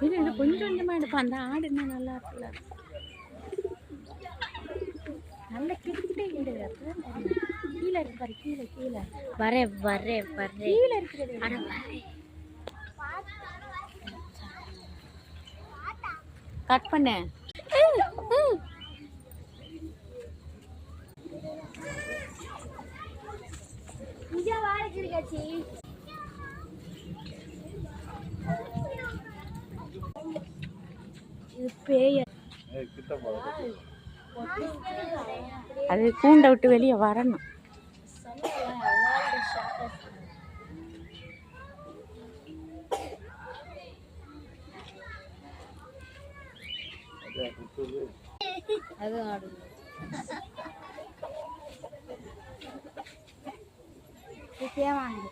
இல்லை இல்லை கொஞ்சம் கொஞ்சமாக எடுப்போம். அந்த ஆடு என்ன நல்லா இருக்குல்ல, நல்ல கிட்டே ஈடு. கீழே இருக்கு பாரு, கீழே கீழே வரேன் வரேன் வரேன், கீழே இருக்கிறது. ஆனால் வரேன், கட் பண்ண. இது பேய, அது கூண்டை விட்டு வெளியே வரணும். அது ஆடு வாங்க